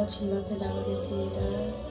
주님 앞에 나가겠습니다.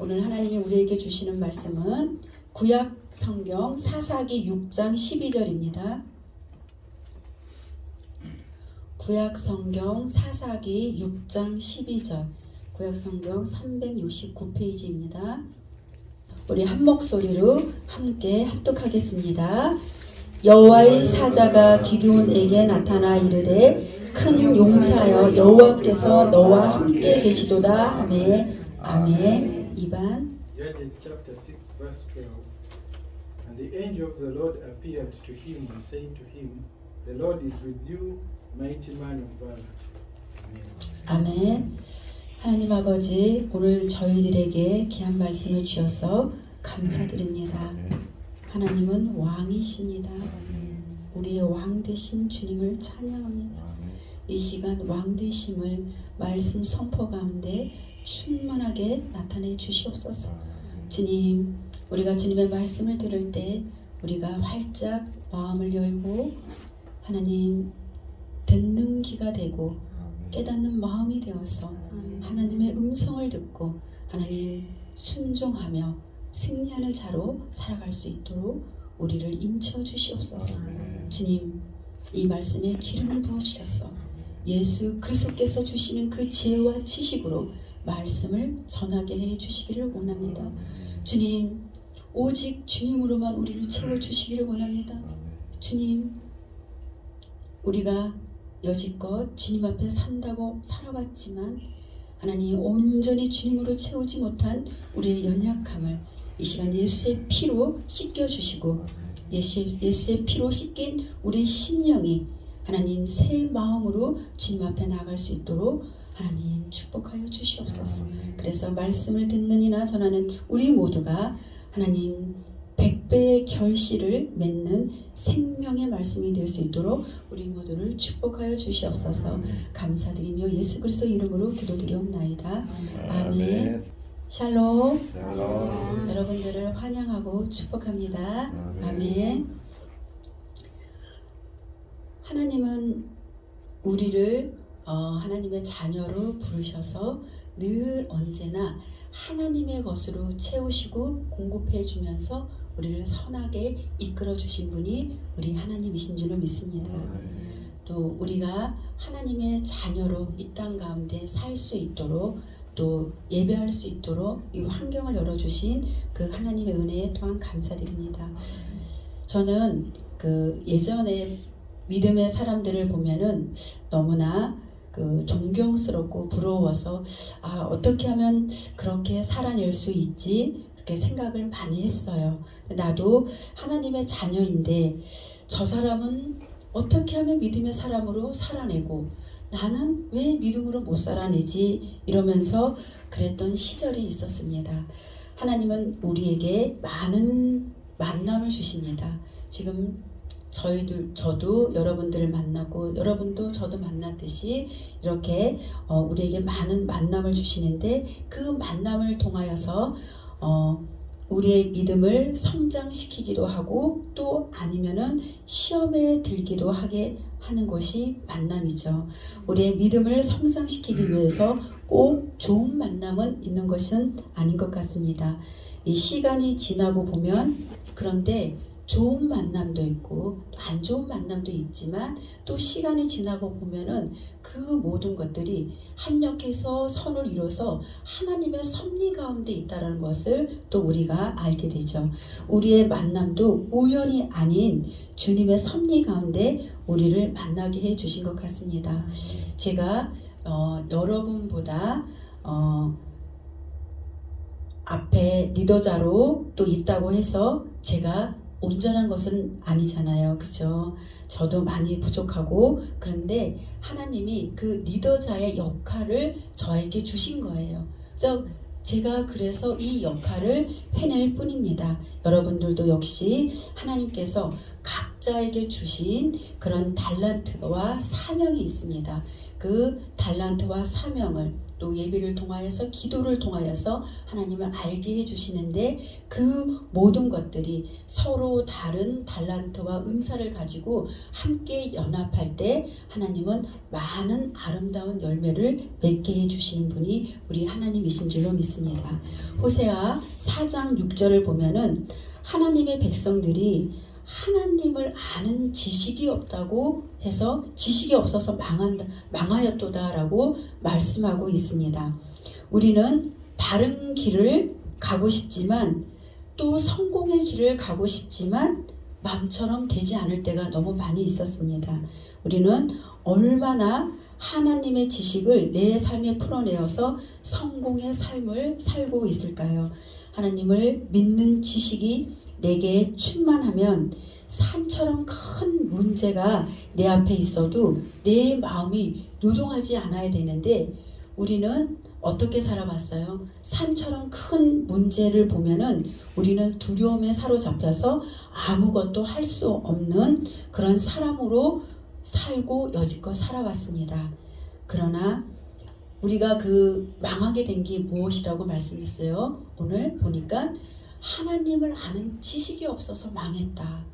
오늘 하나님이 우리에게 주시는 말씀은 구약 성경 사사기 6장 12절입니다. 구약 성경 사사기 6장 12절, 구약 성경 369페이지입니다. 우리 한 목소리로 함께 합독하겠습니다. 여호와의 사자가 기드온에게 나타나 이르되 큰 용사여 여호와께서 너와 함께 계시도다 하매 아멘. 2반 Judges chapter 6 verse 12. And the angel of the Lord appeared to him and said to him, The Lord is with you, mighty man of valor. Amen. 아멘. 하나님 아버지, 오늘 저희들에게 귀한 말씀을 주셔서 감사드립니다. 하나님은 왕이십니다. 우리의 왕 되신 주님을 찬양합니다. 이 시간 왕 되심을 말씀 선포 가운데 충만하게 나타내 주시옵소서. 주님, 우리가 주님의 말씀을 들을 때 우리가 활짝 마음을 열고 하나님 듣는 귀가 되고 깨닫는 마음이 되어서 하나님의 음성을 듣고 하나님 순종하며 승리하는 자로 살아갈 수 있도록 우리를 인쳐 주시옵소서. 주님, 이 말씀에 기름을 부어주셔서 예수 그리스도께서 주시는 그 지혜와 지식으로 말씀을 전하게 해 주시기를 원합니다. 주님, 오직 주님으로만 우리를 채워주시기를 원합니다. 주님, 우리가 여지껏 주님 앞에 산다고 살아왔지만 하나님 온전히 주님으로 채우지 못한 우리의 연약함을 이 시간 예수의 피로 씻겨주시고 예수의 피로 씻긴 우리의 심령이 하나님 새 마음으로 주님 앞에 나아갈 수 있도록 하나님 축복하여 주시옵소서. 그래서 말씀을 듣는 이나 전하는 우리 모두가 하나님 100배의 결실을 맺는 생명의 말씀이 될 수 있도록 우리 모두를 축복하여 주시옵소서. 감사드리며 예수 그리스도 이름으로 기도드리옵나이다. 아멘. 샬롬. 여러분들을 환영하고 축복합니다. 아멘. 하나님은 우리를 하나님의 자녀로 부르셔서 늘 언제나 하나님의 것으로 채우시고 공급해 주면서 우리를 선하게 이끌어 주신 분이 우리 하나님이신 줄을 믿습니다. 또 우리가 하나님의 자녀로 이 땅 가운데 살 수 있도록 또 예배할 수 있도록 이 환경을 열어주신 그 하나님의 은혜에 또한 감사드립니다. 저는 그 예전에 믿음의 사람들을 보면은 너무나 그 존경스럽고 부러워서 어떻게 하면 그렇게 살아낼 수 있지 그렇게 생각을 많이 했어요. 나도 하나님의 자녀인데 저 사람은 어떻게 하면 믿음의 사람으로 살아내고 나는 왜 믿음으로 못 살아내지 이러면서 그랬던 시절이 있었습니다. 하나님은 우리에게 많은 만남을 주십니다. 지금 저도 여러분들을 만나고 여러분도 저도 만났듯이 이렇게 우리에게 많은 만남을 주시는데 그 만남을 통하여서 우리의 믿음을 성장시키기도 하고 또 아니면은 시험에 들기도 하게 하는 것이 만남이죠. 우리의 믿음을 성장시키기 위해서 꼭 좋은 만남은 있는 것은 아닌 것 같습니다. 이 시간이 지나고 보면 그런데 좋은 만남도 있고 안 좋은 만남도 있지만 또 시간이 지나고 보면은 그 모든 것들이 합력해서 선을 이뤄서 하나님의 섭리 가운데 있다는 것을 또 우리가 알게 되죠. 우리의 만남도 우연이 아닌 주님의 섭리 가운데 우리를 만나게 해 주신 것 같습니다. 제가 여러분보다 앞에 리더자로 또 있다고 해서 제가 온전한 것은 아니잖아요. 그죠? 저도 많이 부족하고 그런데 하나님이 그 리더자의 역할을 저에게 주신 거예요. 그래서 제가 그래서 이 역할을 해낼 뿐입니다. 여러분들도 역시 하나님께서 각자에게 주신 그런 달란트와 사명이 있습니다. 그 달란트와 사명을 또 예배를 통하여서 기도를 통하여서 하나님을 알게 해주시는데 그 모든 것들이 서로 다른 달란트와 은사를 가지고 함께 연합할 때 하나님은 많은 아름다운 열매를 맺게 해주시는 분이 우리 하나님이신 줄로 믿습니다. 호세아 4장 6절을 보면은 하나님의 백성들이 하나님을 아는 지식이 없다고 해서 지식이 없어서 망하였도다라고 말씀하고 있습니다. 우리는 바른 길을 가고 싶지만 또 성공의 길을 가고 싶지만 마음처럼 되지 않을 때가 너무 많이 있었습니다. 우리는 얼마나 하나님의 지식을 내 삶에 풀어내어서 성공의 삶을 살고 있을까요? 하나님을 믿는 지식이 내게 충만하면 산처럼 큰 문제가 내 앞에 있어도 내 마음이 요동하지 않아야 되는데 우리는 어떻게 살아왔어요? 산처럼 큰 문제를 보면은 우리는 두려움에 사로잡혀서 아무것도 할 수 없는 그런 사람으로 살고 여지껏 살아왔습니다. 그러나 우리가 그 망하게 된 게 무엇이라고 말씀했어요? 오늘 보니까 하나님을 아는 지식이 없어서 망했다.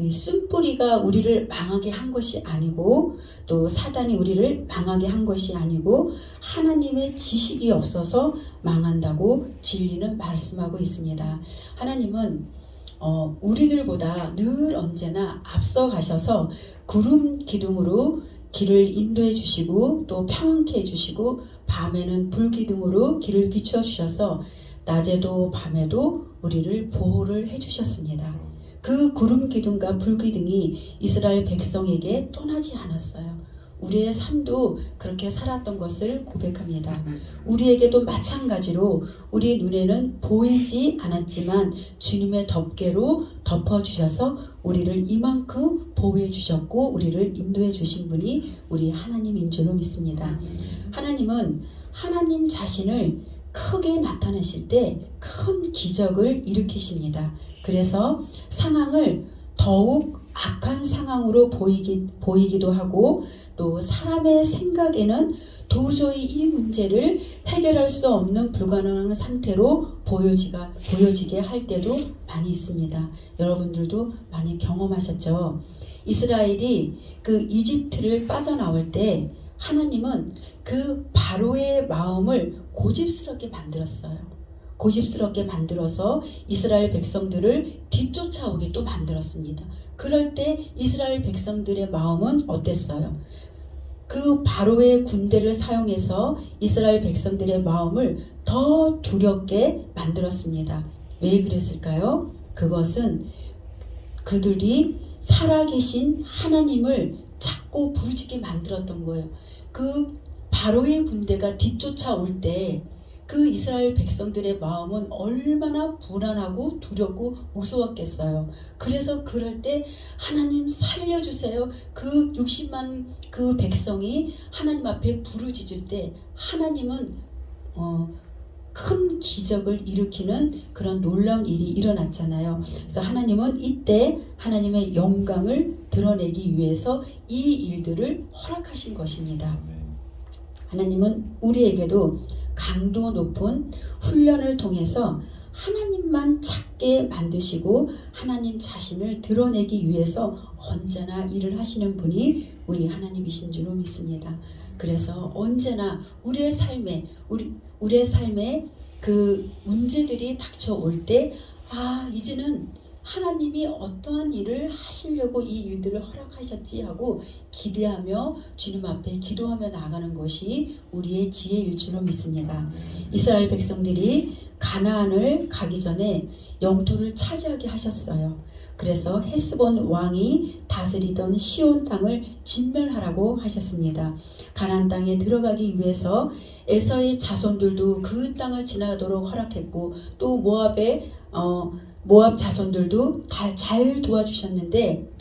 이 쓴뿌리가 우리를 망하게 한 것이 아니고 또 사단이 우리를 망하게 한 것이 아니고 하나님의 지식이 없어서 망한다고 진리는 말씀하고 있습니다. 하나님은 우리들보다 늘 언제나 앞서 가셔서 구름 기둥으로 길을 인도해 주시고 또 평안케 해주시고 밤에는 불 기둥으로 길을 비춰 주셔서 낮에도 밤에도 우리를 보호를 해주셨습니다. 그 구름 기둥과 불 기둥이 이스라엘 백성에게 떠나지 않았어요. 우리의 삶도 그렇게 살았던 것을 고백합니다. 우리에게도 마찬가지로 우리 눈에는 보이지 않았지만 주님의 덮개로 덮어주셔서 우리를 이만큼 보호해 주셨고 우리를 인도해 주신 분이 우리 하나님인 줄로 믿습니다. 하나님은 하나님 자신을 크게 나타내실 때 큰 기적을 일으키십니다. 그래서 상황을 더욱 악한 상황으로 보이기도 하고 또 사람의 생각에는 도저히 이 문제를 해결할 수 없는 불가능한 상태로 보여지게 할 때도 많이 있습니다. 여러분들도 많이 경험하셨죠? 이스라엘이 그 이집트를 빠져나올 때 하나님은 그 바로의 마음을 고집스럽게 만들었어요. 고집스럽게 만들어서 이스라엘 백성들을 뒤쫓아오게 또 만들었습니다. 그럴 때 이스라엘 백성들의 마음은 어땠어요? 그 바로의 군대를 사용해서 이스라엘 백성들의 마음을 더 두렵게 만들었습니다. 왜 그랬을까요? 그것은 그들이 살아계신 하나님을 자꾸 부르짖게 만들었던 거예요. 그 바로의 군대가 뒤쫓아올 때 그 이스라엘 백성들의 마음은 얼마나 불안하고 두렵고 무서웠겠어요. 그래서 그럴 때 하나님 살려주세요. 그 60만 그 백성이 하나님 앞에 부르짖을 때 하나님은 큰 기적을 일으키는 그런 놀라운 일이 일어났잖아요. 그래서 하나님은 이때 하나님의 영광을 드러내기 위해서 이 일들을 허락하신 것입니다. 하나님은 우리에게도 강도 높은 훈련을 통해서 하나님만 찾게 만드시고 하나님 자신을 드러내기 위해서 언제나 일을 하시는 분이 우리 하나님이신 줄로 믿습니다. 그래서 언제나 우리의 삶에 그 문제들이 닥쳐올 때 이제는 하나님이 어떠한 일을 하시려고 이 일들을 허락하셨지 하고 기대하며 주님 앞에 기도하며 나가는 것이 우리의 지혜일 줄로 믿습니다. 이스라엘 백성들이 가나안을 가기 전에 영토를 차지하게 하셨어요. 그래서 헤스본 왕이 다스리던 시온 땅을 진멸하라고 하셨습니다. 가나안 땅에 들어가기 위해서 에서의 자손들도 그 땅을 지나가도록 허락했고 또 모압 자손들도 잘 도와주었는데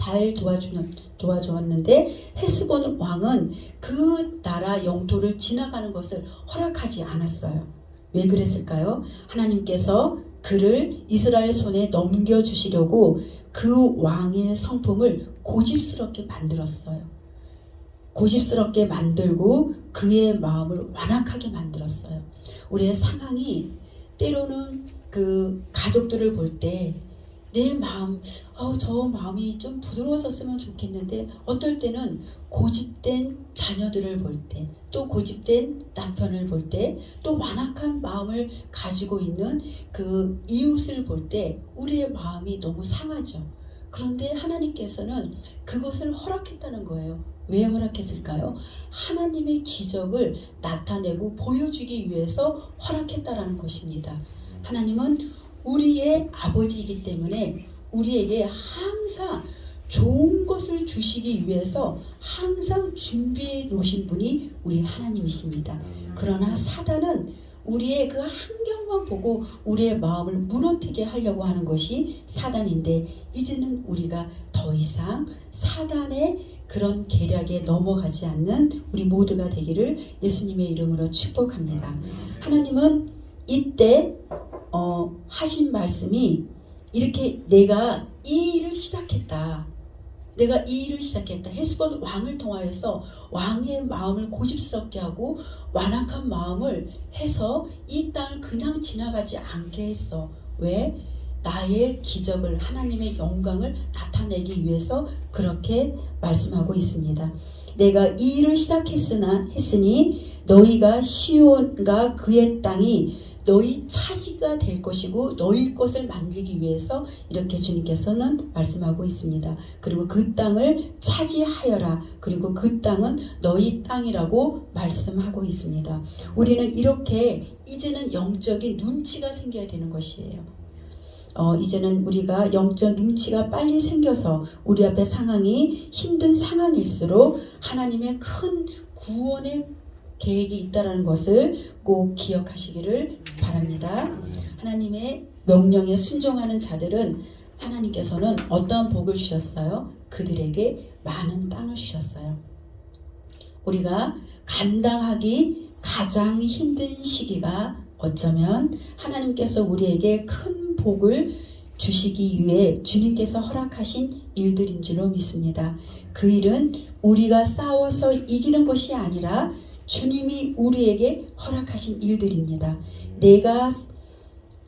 헤스본 왕은 그 나라 영토를 지나가는 것을 허락하지 않았어요. 왜 그랬을까요? 하나님께서 그를 이스라엘 손에 넘겨주시려고 그 왕의 성품을 고집스럽게 만들었어요. 고집스럽게 만들고 그의 마음을 완악하게 만들었어요. 우리의 상황이 때로는 그 가족들을 볼 때 내 마음, 저 마음이 좀 부드러워졌으면 좋겠는데 어떨 때는 고집된 자녀들을 볼 때, 또 고집된 남편을 볼 때, 또 완악한 마음을 가지고 있는 그 이웃을 볼 때 우리의 마음이 너무 상하죠. 그런데 하나님께서는 그것을 허락했다는 거예요. 왜 허락했을까요? 하나님의 기적을 나타내고 보여주기 위해서 허락했다라는 것입니다. 하나님은 우리의 아버지이기 때문에 우리에게 항상 좋은 것을 주시기 위해서 항상 준비해 놓으신 분이 우리 하나님이십니다. 그러나 사단은 우리의 그 환경만 보고 우리의 마음을 무너뜨리게 하려고 하는 것이 사단인데, 이제는 우리가 더 이상 사단의 그런 계략에 넘어가지 않는 우리 모두가 되기를 예수님의 이름으로 축복합니다. 하나님은 이때 하신 말씀이 이렇게 내가 이 일을 시작했다. 내가 이 일을 시작했다. 헤스본 왕을 통하여서 왕의 마음을 고집스럽게 하고 완악한 마음을 해서 이 땅을 그냥 지나가지 않게 했어. 왜? 나의 기적을, 하나님의 영광을 나타내기 위해서 그렇게 말씀하고 있습니다. 내가 이 일을 했으니 너희가 시온과 그의 땅이 너희 차지가 될 것이고 너희 것을 만들기 위해서 이렇게 주님께서는 말씀하고 있습니다. 그리고 그 땅을 차지하여라. 그리고 그 땅은 너희 땅이라고 말씀하고 있습니다. 우리는 이렇게 이제는 영적인 눈치가 생겨야 되는 것이에요. 이제는 우리가 영적 눈치가 빨리 생겨서 우리 앞에 상황이 힘든 상황일수록 하나님의 큰 구원의 계획이 있다는 것을 꼭 기억하시기를 바랍니다. 하나님의 명령에 순종하는 자들은 하나님께서는 어떠한 복을 주셨어요? 그들에게 많은 땅을 주셨어요. 우리가 감당하기 가장 힘든 시기가 어쩌면 하나님께서 우리에게 큰 복을 주시기 위해 주님께서 허락하신 일들인 줄로 믿습니다. 그 일은 우리가 싸워서 이기는 것이 아니라 주님이 우리에게 허락하신 일들입니다.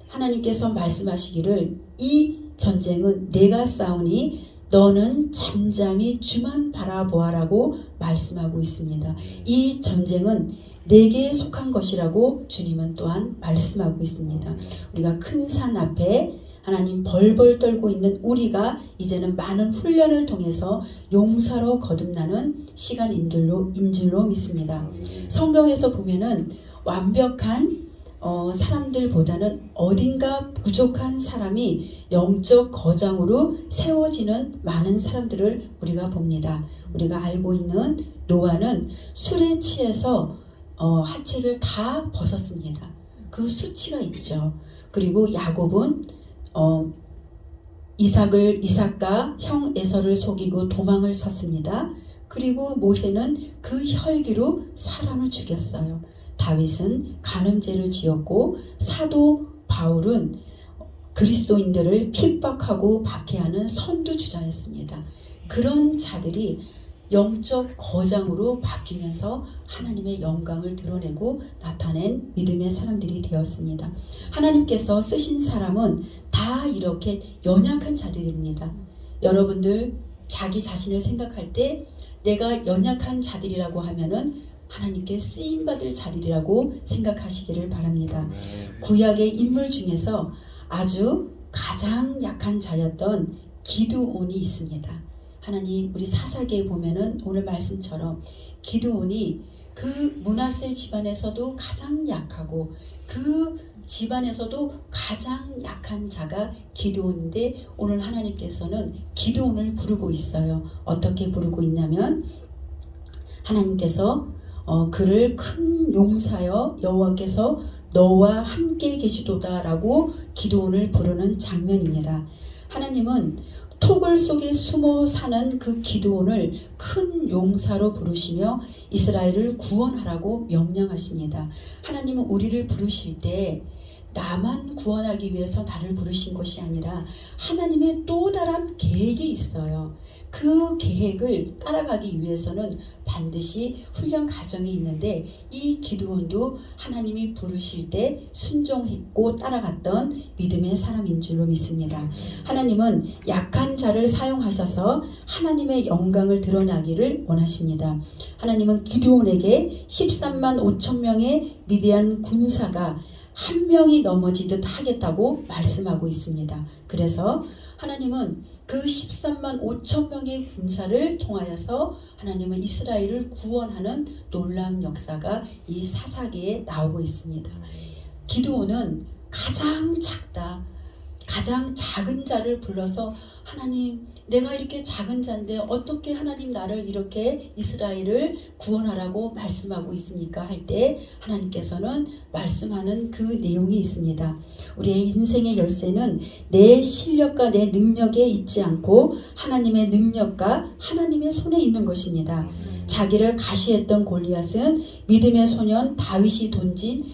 하나님께서 말씀하시기를 이 전쟁은 내가 싸우니 너는 잠잠히 주만 바라보아라고 말씀하고 있습니다. 이 전쟁은 내게 속한 것이라고 주님은 또한 말씀하고 있습니다. 우리가 큰 산 앞에 하나님 벌벌 떨고 있는 우리가 이제는 많은 훈련을 통해서 용사로 거듭나는 시간인 줄로 믿습니다. 성경에서 보면은 완벽한 사람들보다는 어딘가 부족한 사람이 영적 거장으로 세워지는 많은 사람들을 우리가 봅니다. 우리가 알고 있는 노아는 술에 취해서 하체를 다 벗었습니다. 그 수치가 있죠. 그리고 야곱은 이삭과 형 에서를 속이고 도망을 섰습니다. 그리고 모세는 그 혈기로 사람을 죽였어요. 다윗은 간음죄를 지었고 사도 바울은 그리스도인들을 핍박하고 박해하는 선두주자였습니다. 그런 자들이 영적 거장으로 바뀌면서 하나님의 영광을 드러내고 나타낸 믿음의 사람들이 되었습니다. 하나님께서 쓰신 사람은 다 이렇게 연약한 자들입니다. 여러분들 자기 자신을 생각할 때 내가 연약한 자들이라고 하면은 하나님께 쓰임받을 자들이라고 생각하시기를 바랍니다. 구약의 인물 중에서 아주 가장 약한 자였던 기드온이 있습니다. 하나님, 우리 사사기에 보면은 오늘 말씀처럼 기드온이 그 므낫세 집안에서도 가장 약하고 그 집안에서도 가장 약한 자가 기드온인데 오늘 하나님께서는 기드온을 부르고 있어요. 어떻게 부르고 있냐면 하나님께서 그를 큰 용사여 여호와께서 너와 함께 계시도다라고 기드온을 부르는 장면입니다. 하나님은 토굴 속에 숨어 사는 그 기드온을 큰 용사로 부르시며 이스라엘을 구원하라고 명령하십니다. 하나님은 우리를 부르실 때 나만 구원하기 위해서 나를 부르신 것이 아니라 하나님의 또 다른 계획이 있어요. 그 계획을 따라가기 위해서는 반드시 훈련 과정이 있는데 이 기드온도 하나님이 부르실 때 순종했고 따라갔던 믿음의 사람인 줄로 믿습니다. 하나님은 약한 자를 사용하셔서 하나님의 영광을 드러나기를 원하십니다. 하나님은 기드온에게 13만 5천 명의 미디안 군사가 한 명이 넘어지듯 하겠다고 말씀하고 있습니다. 그래서 하나님은 그 13만 5천 명의 군사를 통하여서 하나님은 이스라엘을 구원하는 놀라운 역사가 이 사사기에 나오고 있습니다. 기드온은 가장 작은 자를 불러서 하나님, 내가 이렇게 작은 자인데 어떻게 하나님 나를 이렇게 이스라엘을 구원하라고 말씀하고 있습니까? 할 때 하나님께서는 말씀하는 그 내용이 있습니다. 우리의 인생의 열쇠는 내 실력과 내 능력에 있지 않고 하나님의 능력과 하나님의 손에 있는 것입니다. 자기를 가시했던 골리앗은 믿음의 소년 다윗이 던진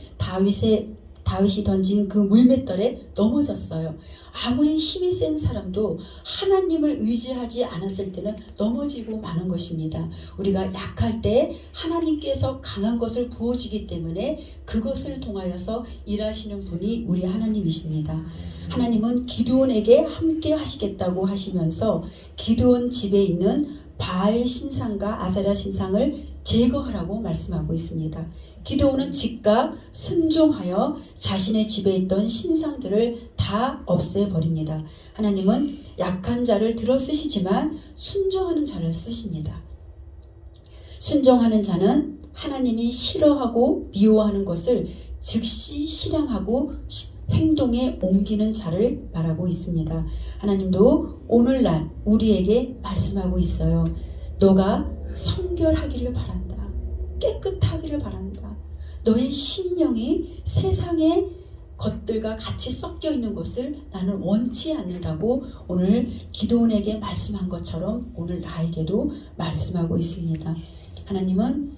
그 물맷돌에 넘어졌어요. 아무리 힘이 센 사람도 하나님을 의지하지 않았을 때는 넘어지고 마는 것입니다. 우리가 약할 때 하나님께서 강한 것을 부어주기 때문에 그것을 통하여서 일하시는 분이 우리 하나님이십니다. 하나님은 기드온에게 함께 하시겠다고 하시면서 기드온 집에 있는 바알 신상과 아세라 신상을 제거하라고 말씀하고 있습니다. 기드온은 즉각 순종하여 자신의 집에 있던 신상들을 다 없애버립니다. 하나님은 약한 자를 들어 쓰시지만 순종하는 자를 쓰십니다. 순종하는 자는 하나님이 싫어하고 미워하는 것을 즉시 실행하고 행동에 옮기는 자를 말하고 있습니다. 하나님도 오늘날 우리에게 말씀하고 있어요. 너가 성결하기를 바란다. 깨끗하기를 바란다. 너의 심령이 세상의 것들과 같이 섞여 있는 것을 나는 원치 않는다고 오늘 기드온에게 말씀한 것처럼 오늘 나에게도 말씀하고 있습니다. 하나님은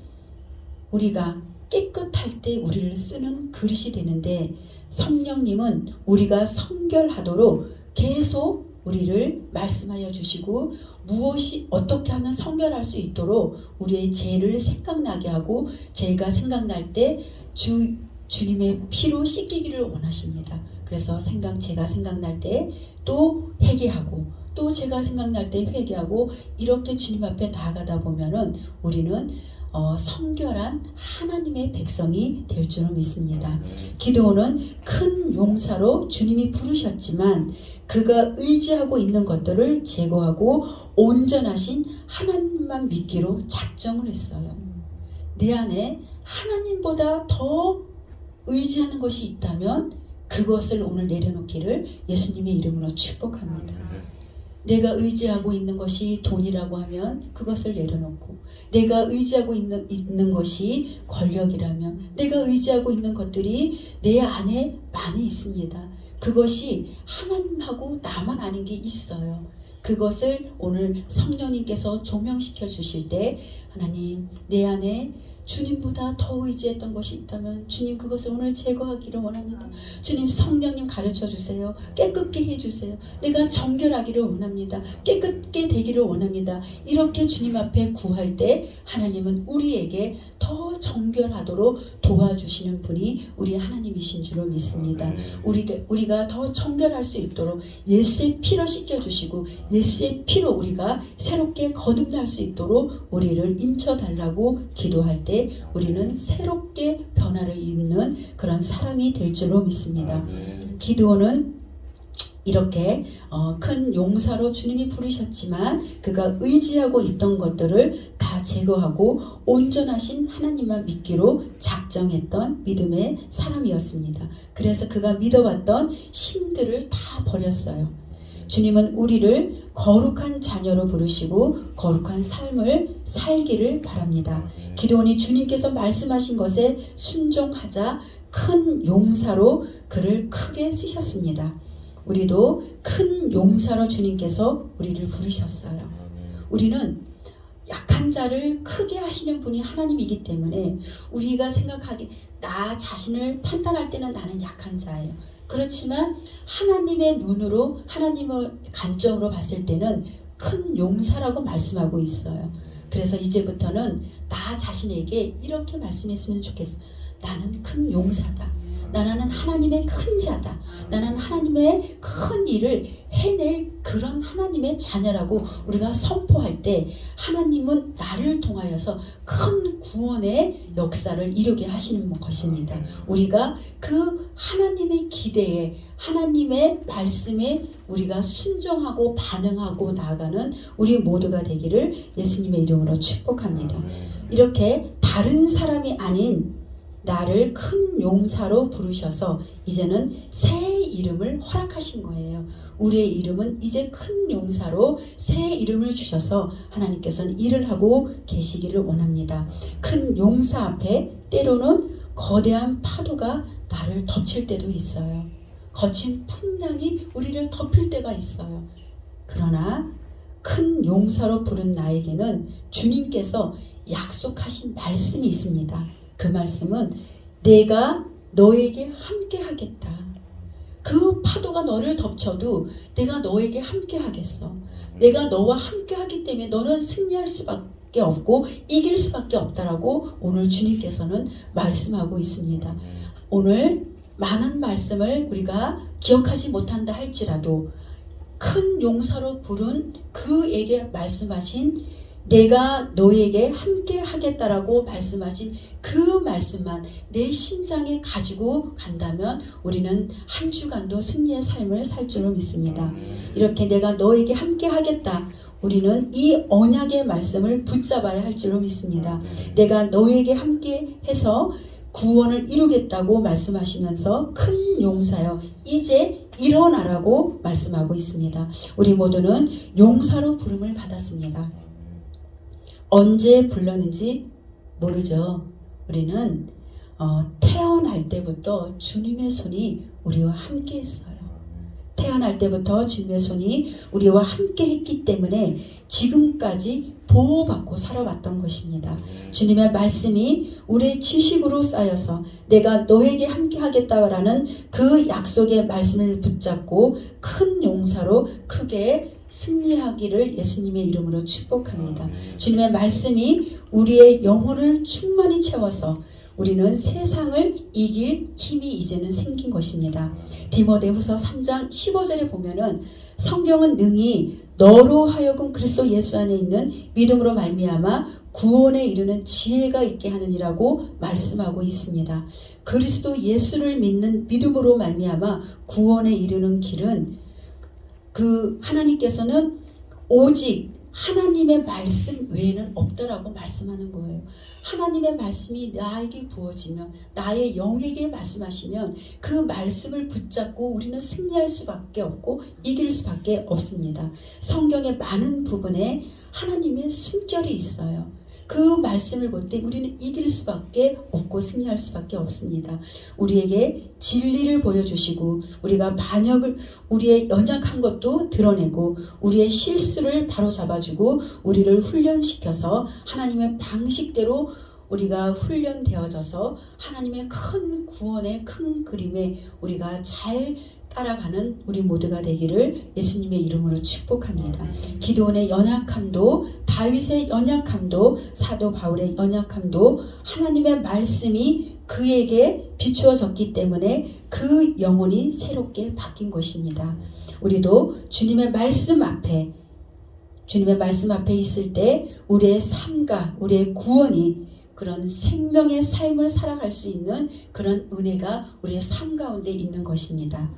우리가 깨끗할 때 우리를 쓰는 그릇이 되는데 성령님은 우리가 성결하도록 계속 우리를 말씀하여 주시고 무엇이 어떻게 하면 성결할 수 있도록 우리의 죄를 생각나게 하고 죄가 생각날 때 주님의 피로 씻기기를 원하십니다. 그래서 제가 생각날 때 또 회개하고 또 제가 생각날 때 회개하고 이렇게 주님 앞에 나아가다 보면은 우리는 성결한 하나님의 백성이 될 줄로 믿습니다. 기드온은 큰 용사로 주님이 부르셨지만 그가 의지하고 있는 것들을 제거하고 온전하신 하나님만 믿기로 작정을 했어요. 내 안에 하나님보다 더 의지하는 것이 있다면 그것을 오늘 내려놓기를 예수님의 이름으로 축복합니다. 내가 의지하고 있는 것이 돈이라고 하면 그것을 내려놓고, 내가 의지하고 있는 것이 권력이라면, 내가 의지하고 있는 것들이 내 안에 많이 있습니다. 그것이 하나님하고 나만 아는 게 있어요. 그것을 오늘 성령님께서 조명시켜 주실 때 하나님, 내 안에 주님보다 더 의지했던 것이 있다면 주님 그것을 오늘 제거하기를 원합니다. 주님 성령님 가르쳐 주세요. 깨끗게 해주세요. 내가 정결하기를 원합니다. 깨끗게 되기를 원합니다. 이렇게 주님 앞에 구할 때 하나님은 우리에게 더 정결하도록 도와주시는 분이 우리 하나님이신 줄로 믿습니다. 우리가 더 정결할 수 있도록 예수의 피로 씻겨주시고 예수의 피로 우리가 새롭게 거듭날 수 있도록 우리를 임쳐달라고 기도할 때 우리는 새롭게 변화를 입는 그런 사람이 될 줄로 믿습니다. 기드온은 이렇게 큰 용사로 주님이 부르셨지만 그가 의지하고 있던 것들을 다 제거하고 온전하신 하나님만 믿기로 작정했던 믿음의 사람이었습니다. 그래서 그가 믿어왔던 신들을 다 버렸어요. 주님은 우리를 거룩한 자녀로 부르시고 거룩한 삶을 살기를 바랍니다. 기드온이 주님께서 말씀하신 것에 순종하자 큰 용사로 그를 크게 쓰셨습니다. 우리도 큰 용사로 주님께서 우리를 부르셨어요. 우리는 약한 자를 크게 하시는 분이 하나님이기 때문에 우리가 생각하기 나 자신을 판단할 때는 나는 약한 자예요. 그렇지만 하나님의 눈으로 하나님의 관점으로 봤을 때는 큰 용사라고 말씀하고 있어요. 그래서 이제부터는 나 자신에게 이렇게 말씀했으면 좋겠어. 나는 큰 용사다. 나는 하나님의 큰 자다. 나는 하나님의 큰 일을 해낼 그런 하나님의 자녀라고 우리가 선포할 때 하나님은 나를 통하여서 큰 구원의 역사를 이루게 하시는 것입니다. 우리가 그 하나님의 기대에 하나님의 말씀에 우리가 순종하고 반응하고 나아가는 우리 모두가 되기를 예수님의 이름으로 축복합니다. 이렇게 다른 사람이 아닌 나를 큰 용사로 부르셔서 이제는 새 이름을 허락하신 거예요. 우리의 이름은 이제 큰 용사로 새 이름을 주셔서 하나님께서는 일을 하고 계시기를 원합니다. 큰 용사 앞에 때로는 거대한 파도가 나를 덮칠 때도 있어요. 거친 풍랑이 우리를 덮을 때가 있어요. 그러나 큰 용사로 부른 나에게는 주님께서 약속하신 말씀이 있습니다. 그 말씀은 내가 너에게 함께 하겠다. 그 파도가 너를 덮쳐도 내가 너에게 함께 하겠어. 내가 너와 함께 하기 때문에 너는 승리할 수밖에 없고 이길 수밖에 없다라고 오늘 주님께서는 말씀하고 있습니다. 오늘 많은 말씀을 우리가 기억하지 못한다 할지라도 큰 용사로 부른 그에게 말씀하신 내가 너에게 함께 하겠다라고 말씀하신 그 말씀만 내 심장에 가지고 간다면 우리는 한 주간도 승리의 삶을 살 줄로 믿습니다. 이렇게 내가 너에게 함께 하겠다. 우리는 이 언약의 말씀을 붙잡아야 할 줄로 믿습니다. 내가 너에게 함께 해서 구원을 이루겠다고 말씀하시면서 큰 용사여 이제 일어나라고 말씀하고 있습니다. 우리 모두는 용사로 부름을 받았습니다. 언제 불렀는지 모르죠. 우리는 태어날 때부터 주님의 손이 우리와 함께 했어요. 태어날 때부터 주님의 손이 우리와 함께 했기 때문에 지금까지 보호받고 살아왔던 것입니다. 주님의 말씀이 우리의 지식으로 쌓여서 내가 너에게 함께 하겠다라는 그 약속의 말씀을 붙잡고 큰 용사로 크게 승리하기를 예수님의 이름으로 축복합니다. 주님의 말씀이 우리의 영혼을 충만히 채워서 우리는 세상을 이길 힘이 이제는 생긴 것입니다. 디모데후서 3장 15절에 보면은 성경은 능히 너로 하여금 그리스도 예수 안에 있는 믿음으로 말미암아 구원에 이르는 지혜가 있게 하느니라고 말씀하고 있습니다. 그리스도 예수를 믿는 믿음으로 말미암아 구원에 이르는 길은 그 하나님께서는 오직 하나님의 말씀 외에는 없다라고 말씀하는 거예요. 하나님의 말씀이 나에게 부어지면 나의 영에게 말씀하시면 그 말씀을 붙잡고 우리는 승리할 수밖에 없고 이길 수밖에 없습니다. 성경의 많은 부분에 하나님의 숨결이 있어요. 그 말씀을 볼 때 우리는 이길 수밖에 없고 승리할 수밖에 없습니다. 우리에게 진리를 보여주시고 우리가 반역을 우리의 연약한 것도 드러내고 우리의 실수를 바로잡아주고 우리를 훈련시켜서 하나님의 방식대로 우리가 훈련되어져서 하나님의 큰 구원의 큰 그림에 우리가 잘 따라가는 우리 모두가 되기를 예수님의 이름으로 축복합니다. 기드온의 연약함도 다윗의 연약함도 사도 바울의 연약함도 하나님의 말씀이 그에게 비추어졌기 때문에 그 영혼이 새롭게 바뀐 것입니다. 우리도 주님의 말씀 앞에 있을 때 우리의 삶과 우리의 구원이 그런 생명의 삶을 살아갈 수 있는 그런 은혜가 우리의 삶 가운데 있는 것입니다.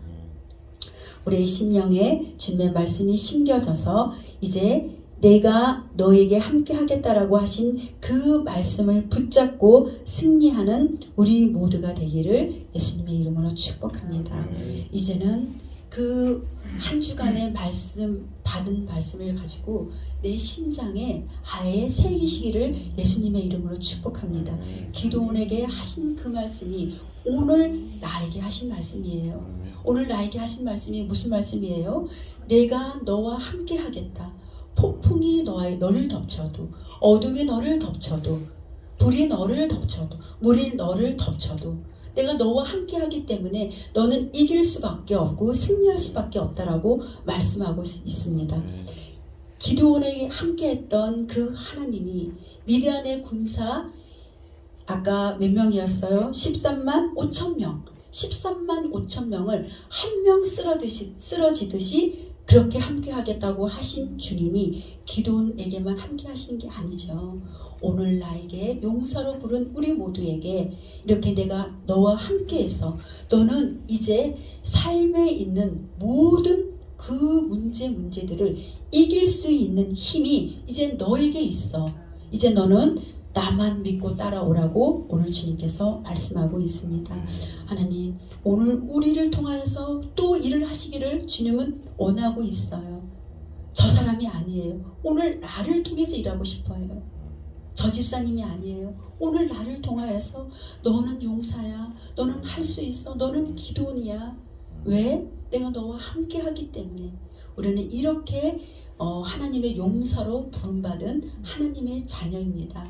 우리의 심령에 주님의 말씀이 심겨져서 이제 내가 너에게 함께 하겠다라고 하신 그 말씀을 붙잡고 승리하는 우리 모두가 되기를 예수님의 이름으로 축복합니다. 이제는 그 한 주간의 말씀 받은 말씀을 가지고 내 심장에 아예 새기시기를 예수님의 이름으로 축복합니다. 기드온에게 하신 그 말씀이 오늘 나에게 하신 말씀이에요. 오늘 나에게 하신 말씀이 무슨 말씀이에요? 내가 너와 함께 하겠다. 폭풍이 너를 덮쳐도 어둠이 너를 덮쳐도 불이 너를 덮쳐도, 물이 너를 덮쳐도 내가 너와 함께 하기 때문에 너는 이길 수밖에 없고 승리할 수밖에 없다라고 말씀하고 있습니다. 기드온에게 함께했던 그 하나님이 미디안의 군사 아까 몇 명이었어요? 13만 5천 명. 13만 5천 명을 한 명 쓰러지듯이 그렇게 함께 하겠다고 하신 주님이 기드온에게만 함께 하시는 게 아니죠. 오늘 나에게 용사로 부른 우리 모두에게 이렇게 내가 너와 함께해서 너는 이제 삶에 있는 모든 그 문제들을 이길 수 있는 힘이 이제 너에게 있어. 이제 너는 나만 믿고 따라오라고 오늘 주님께서 말씀하고 있습니다. 하나님, 오늘 우리를 통하여서 또 일을 하시기를 주님은 원하고 있어요. 저 사람이 아니에요. 오늘 나를 통해서 일하고 싶어요. 저 집사님이 아니에요. 오늘 나를 통하여서 너는 용사야. 너는 할 수 있어. 너는 기도원이야. 왜? 내가 너와 함께 하기 때문에. 우리는 이렇게 하나님의 용사로 부름받은 하나님의 자녀입니다.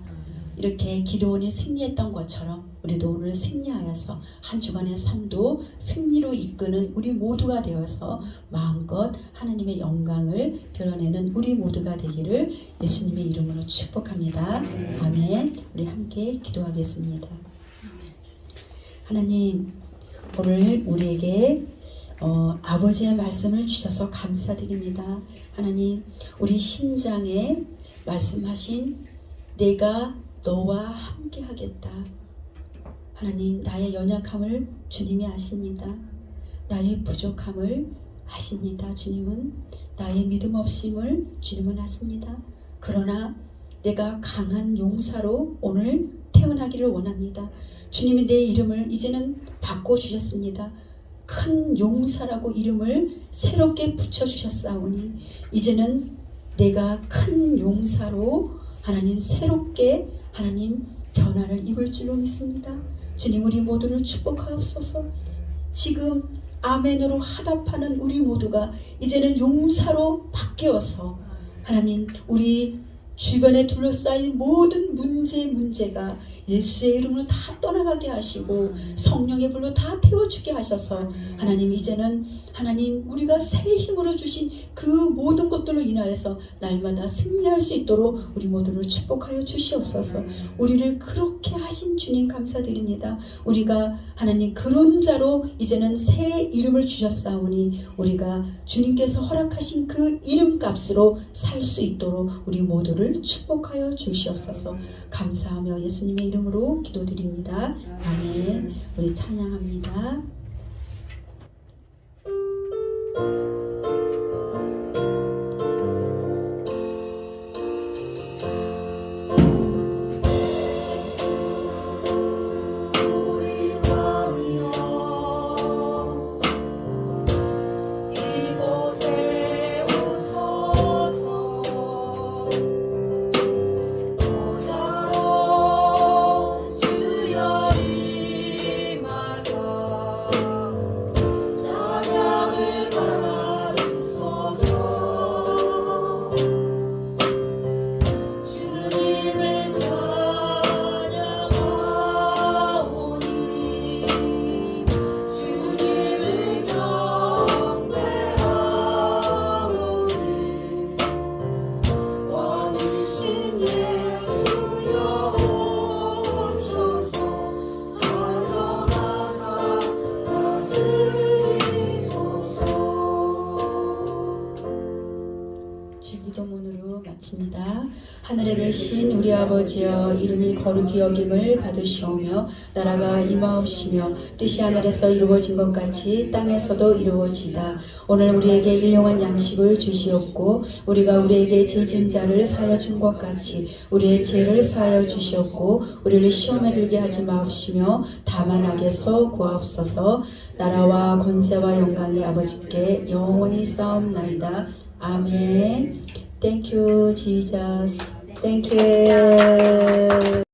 이렇게 기도원이 승리했던 것처럼 우리도 오늘 승리하여서 한 주간의 삶도 승리로 이끄는 우리 모두가 되어서 마음껏 하나님의 영광을 드러내는 우리 모두가 되기를 예수님의 이름으로 축복합니다. 아멘. 우리 함께 기도하겠습니다. 하나님, 오늘 우리에게 아버지의 말씀을 주셔서 감사드립니다. 하나님, 우리 신장에 말씀하신 내가 너와 함께 하겠다. 하나님, 나의 연약함을 주님이 아십니다. 나의 부족함을 아십니다. 주님은 나의 믿음 없음을 주님은 아십니다. 그러나 내가 강한 용사로 오늘 태어나기를 원합니다. 주님이 내 이름을 이제는 바꿔주셨습니다. 큰 용사라고 이름을 새롭게 붙여주셨사오니 이제는 내가 큰 용사로 하나님 새롭게 하나님 변화를 입을 줄로 믿습니다. 주님, 우리 모두를 축복하옵소서. 지금 아멘으로 화답하는 우리 모두가 이제는 용사로 바뀌어서 하나님 우리 주변에 둘러싸인 모든 문제가 예수의 이름으로 다 떠나가게 하시고 성령의 불로 다 태워주게 하셔서 하나님 이제는 하나님 우리가 새 힘으로 주신 그 모든 것들로 인하여서 날마다 승리할 수 있도록 우리 모두를 축복하여 주시옵소서. 우리를 그렇게 하신 주님 감사드립니다. 우리가 하나님 그런 자로 이제는 새 이름을 주셨사오니 우리가 주님께서 허락하신 그 이름값으로 살 수 있도록 우리 모두를 축복하여 주시옵소서. 감사하며 예수님의 이름으로 기도드립니다. 아멘. 우리 찬양합니다. 기도문으로 마칩니다. 하늘에 계신 우리 아버지여, 이름이 거룩히 여김을 받으시오며 나라가 임하옵시며 뜻이 하늘에서 이루어진 것 같이 땅에서도 이루어지다. 오늘 우리에게 일용할 양식을 주시옵고 우리가 우리에게 죄진 자를 사하여 준 것 같이 우리의 죄를 사하여 주시옵고 우리를 시험에 들게 하지 마옵시며 다만 악에서 구하옵소서. 나라와 권세와 영광이 아버지께 영원히 싸움나이다. 아멘. Thank you, Jesus. Thank you.